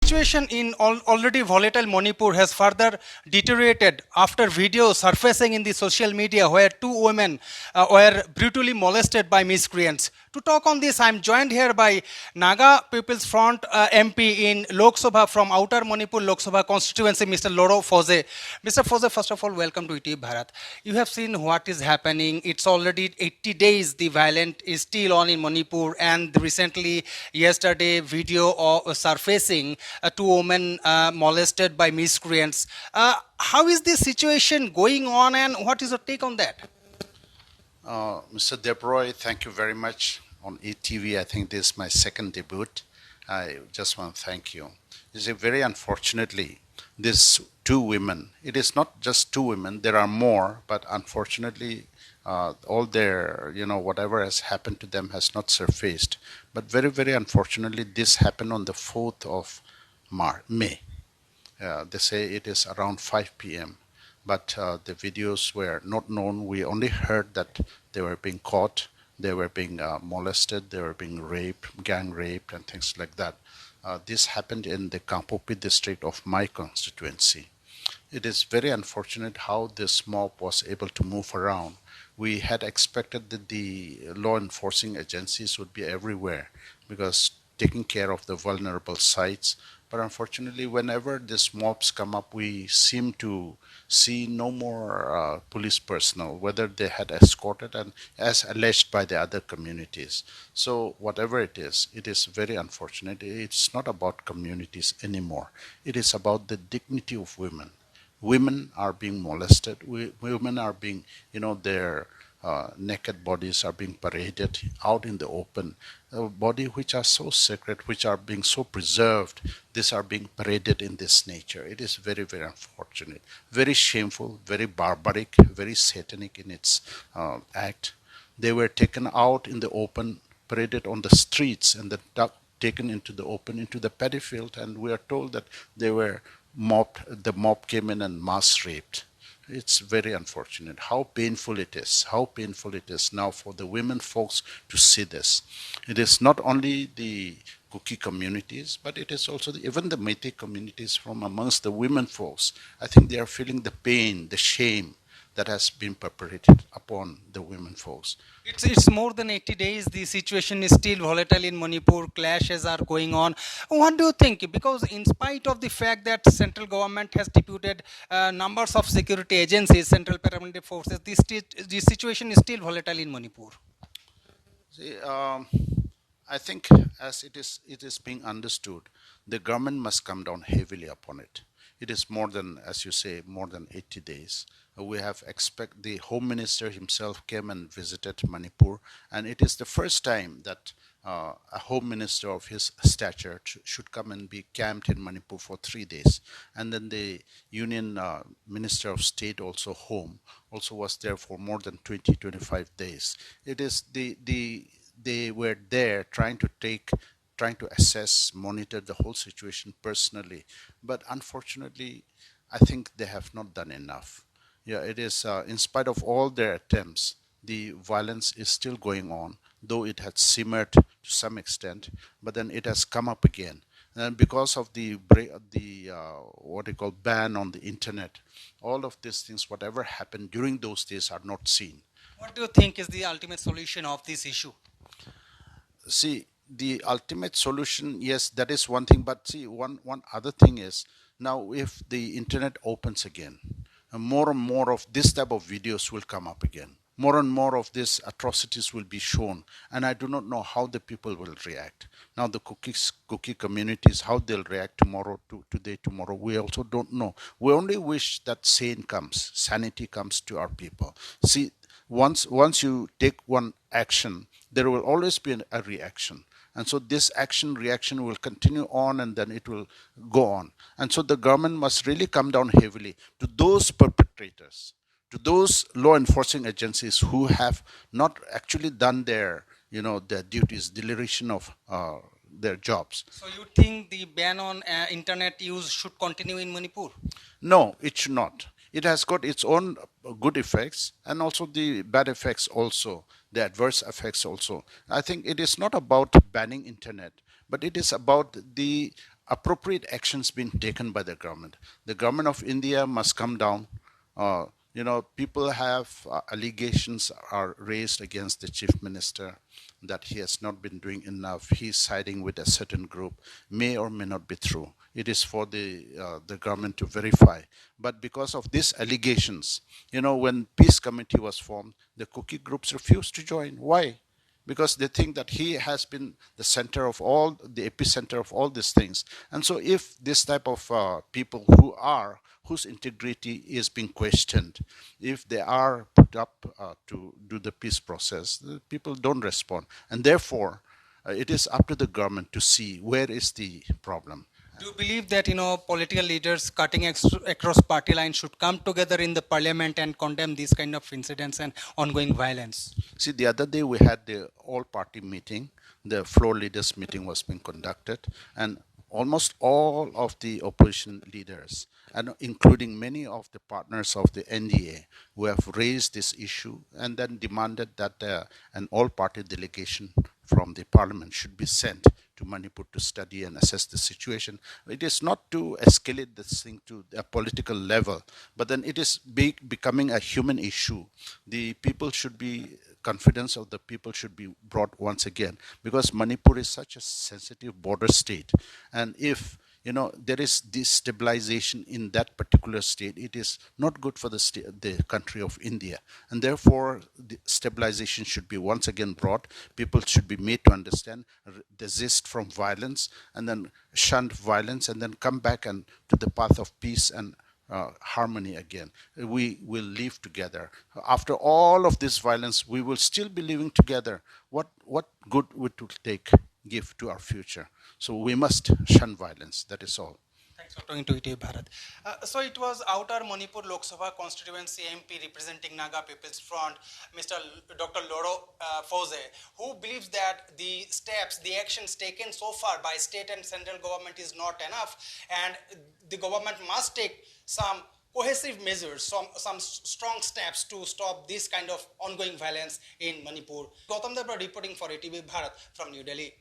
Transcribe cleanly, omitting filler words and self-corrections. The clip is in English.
situation in already volatile Manipur has further deteriorated after videos surfacing in the social media where two women were brutally molested by miscreants. To talk on this, I am joined here by Naga People's Front MP in Lok Sabha from Outer Manipur Lok Sabha constituency, Mr. Loro Foze. Mr. Foze, first of all, welcome to ETV Bharat. You have seen what is happening. It's already 80 days the violence is still on in Manipur, and recently, yesterday, video of surfacing two women molested by miscreants. How is this situation going on, and what is your take on that? Mr. Debroy, thank you very much on ETV. I think this is my second debut. I just want to thank you. It's very unfortunately, these two women, it is not just two women, there are more, but unfortunately, all their, whatever has happened to them has not surfaced. But very, very unfortunately, this happened on the 4th of May. They say it is around 5 p.m. But the videos were not known. We only heard that they were being caught, they were being molested, they were being raped, gang raped, and things like that. This happened in the Kampopi district of my constituency. It is very unfortunate how this mob was able to move around. We had expected that the law enforcing agencies would be everywhere because taking care of the vulnerable sites. But unfortunately, whenever these mobs come up, we seem to see no more police personnel, whether they had escorted and as alleged by the other communities. So whatever it is very unfortunate. It's not about communities anymore. It is about the dignity of women. Women are being molested. Women are being, their naked bodies are being paraded out in the open. Bodies which are so sacred, which are being so preserved, these are being paraded in this nature. It is very, very unfortunate, very shameful, very barbaric, very satanic in its act. They were taken out in the open, paraded on the streets, and then taken into the open, into the paddy field, and we are told that they were mobbed. The mob came in and mass raped. It's very unfortunate how painful it is now for the women folks to see this. It is not only the Kuki communities, but it is also even the Meitei communities from amongst the women folks. I think they are feeling the pain, the shame that has been perpetrated upon the women folks. It's more than 80 days. The situation is still volatile in Manipur. Clashes are going on. What do you think? Because in spite of the fact that central government has deputed numbers of security agencies, central paramilitary forces, the situation is still volatile in Manipur. See, I think as it is being understood, the government must come down heavily upon it. It is more than, as you say, more than 80 days. We have the Home Minister himself came and visited Manipur, and it is the first time that a Home Minister of his stature should come and be camped in Manipur for 3 days. And then the Union Minister of State also was there for more than 20-25 days. It is they were there trying to assess, monitor the whole situation personally. But unfortunately, I think they have not done enough. Yeah, it is, in spite of all their attempts, the violence is still going on, though it had simmered to some extent, but then it has come up again. And because of the what they call ban on the internet, all of these things, whatever happened during those days, are not seen. What do you think is the ultimate solution of this issue? See, the ultimate solution, yes, that is one thing. But see, one other thing is, now if the internet opens again, more and more of this type of videos will come up again. More and more of these atrocities will be shown. And I do not know how the people will react. Now the Kuki communities, how they'll react today, tomorrow, we also don't know. We only wish that sanity comes to our people. See, once you take one action, there will always be a reaction. And so this reaction will continue on, and then it will go on. And so the government must really come down heavily to those perpetrators, to those law enforcing agencies who have not actually done their duties, deliberation of their jobs. So you think the ban on internet use should continue in Manipur? No, it should not. It has got its own good effects and also the bad effects also, the adverse effects also. I think it is not about banning internet, but it is about the appropriate actions being taken by the government. The government of India must come down. People have allegations are raised against the chief minister that he has not been doing enough. He's siding with a certain group. May or may not be true. It is for the government to verify. But because of these allegations, when peace committee was formed, the cookie groups refused to join. Why? Because they think that he has been the epicenter of all these things. And so if this type of people whose integrity is being questioned, if they are put up to do the peace process, the people don't respond. And therefore, it is up to the government to see where is the problem. Do you believe that political leaders cutting across party lines should come together in the parliament and condemn these kind of incidents and ongoing violence? See, the other day we had the all-party meeting. The floor leaders meeting was being conducted, and almost all of the opposition leaders, and including many of the partners of the NDA, who have raised this issue and then demanded that an all-party delegation from the parliament should be sent to Manipur to study and assess the situation. It is not to escalate this thing to a political level, but then it is becoming a human issue. The people should be, confidence of the people should be brought once again, because Manipur is such a sensitive border state. And if there is destabilization in that particular state, it is not good for the country of India. And therefore, the stabilization should be once again brought. People should be made to understand, desist from violence, and then shun violence, and then come back and to the path of peace and harmony again. We will live together. After all of this violence, we will still be living together. What good would it give to our future? So we must shun violence. That is all. Thanks for talking to ETV Bharat. So it was Outer Manipur Lok Sabha constituency MP representing Naga People's Front, Mr. Dr. Loro Fose, who believes that the actions taken so far by state and central government is not enough, and the government must take some cohesive measures, some strong steps to stop this kind of ongoing violence in Manipur. Gautam Debra reporting for ETV Bharat from New Delhi.